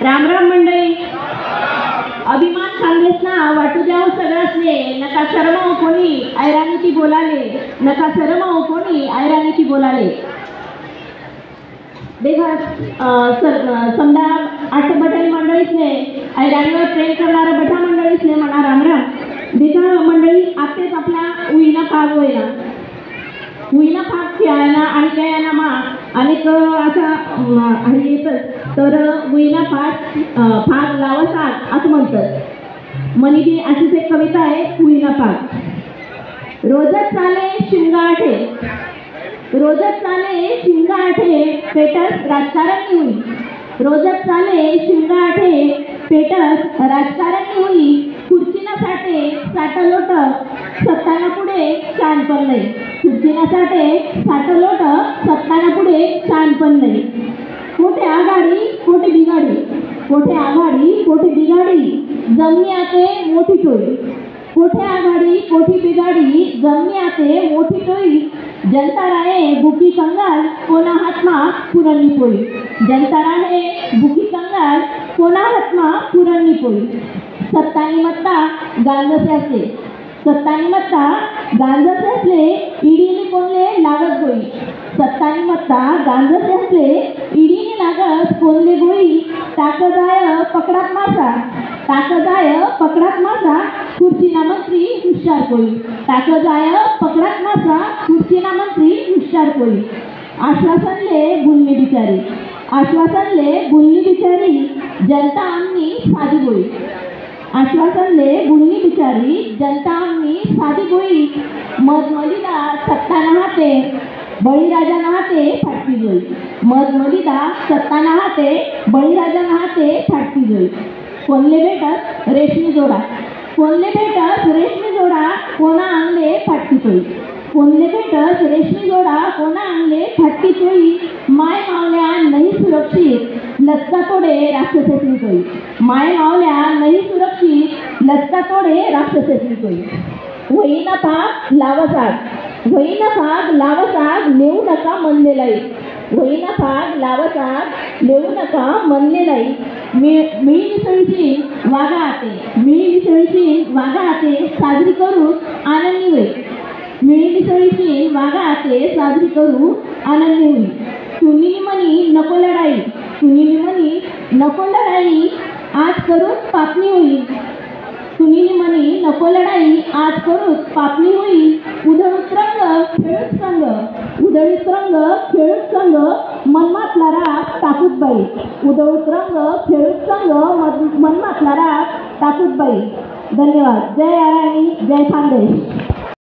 राम राम मंडळी. अभिमान खानदेशना वाटू द्याव सगळ्यासने, नका शरम कोणी ऐराणीची बोलाले, नका शरम कोणी ऐराणीची बोलाले. देखा समजा आठबटाई मंडळीसने ऐराणीवर प्रेम करणाऱ्या बठा मंडळीसने म्हणा राम राम. देखा मंडळी आतेच आपला उईना भाग होईना भाग खेळायला आणि खेळायला मा अनेक असा आहे येतच तर उईना भाग लावसाल असं म्हणतात. मनी अशीच एक कविता आहे उईना भाग. रोजच चाले शिंगाठे, रोजच चाले शिंगाठे पेटस राजकारणी होई. रोजच चाले शिंगाठे पेटस राजकारणी होई. खुर्चीना साठे साठलोट सत्ताना पुढे शानपण नाही. खुर्चीना साठे साठलोट सत्ताना पुढे शानपण नाही. कोठे आघाडी कोठे बिघाडी, कोठे आघाडी कोठे बिघाडी जमनी आते मोठी टोळी. कोठे आघाडी कोठी बिघाडी जमनी आते मोठी टोळी. जनता राहे भुकी कंगाल कोणा हातमा पुरणनी पोळी. जनता राहे भुकी कंगाल कोणा हातमा पुरणनी पोळी. सत्तानी मत्ता गांजसे असले, सत्तानी मत्ता गांजसे असले इडीने कोणले लागत गोळी. सत्तानी मत्ता गांजसे असले इडीने लागत कोणले गोळी. ताकदाय पकडात मासा, ताकदाय पकडात मासा खुर्चीना मंत्री हुशार कोळी. ताकदाय पकडात मासा खुर्चीना मंत्री हुशार कोळी. आश्वासनले भुलली बिचारी, आश्वासनले भुलली बिचारी जनता आमनी साधी गोळी. आश्वासनले भुलली बिचारी जनता आमनी साधी गोळी. मधमलिदा सत्ताना हाते बळीराजाना हाते फाटकी जोई. मधमलिदा सत्ताना हाते बळीराजाना हाते फाटकी जोई. कोणले भेटत रेशमी जोडा, कोणले भेटत रेशमी जोडा कोणा आणले फाटकी चोळी. कोणले भेटत रेशमी जोडा कोणा आणले फाटकी चोळी. माय मावल्या नाही सुरक्षित लचका तोडे राक्षसेसनी चोळी. माय मावल्या नाही सुरक्षित लचका तोडे राक्षसेसनी चोळी. होईना भाग लावसाग, होईना भाग लावसाग नेऊ नका म्हणलेलाई. होईना भाग लावसाग नेऊ नका म्हणलेलाई. मिळी मिसळीची वागा आते, मिळी मिसळीची वागा आते साजरी करू आनंदी होई. मिळी मिसळीची वागा आते साजरी करू आनंदी होई. सुनीली मनी नको लढाई, सुनीली मनी नको लढाई आज करून पापणी होई. सुनीली मनी नको लढाई आज करून पापणी होई. उधळीत रंग खेळूत संग, उधळीत रंग खेळूत संग मनमातला राग टाकूत बाई. उधळीत रंग खेळूत संग मनमातला राग टाकूत बाई. धन्यवाद. जय आराणी, जय खानदेश.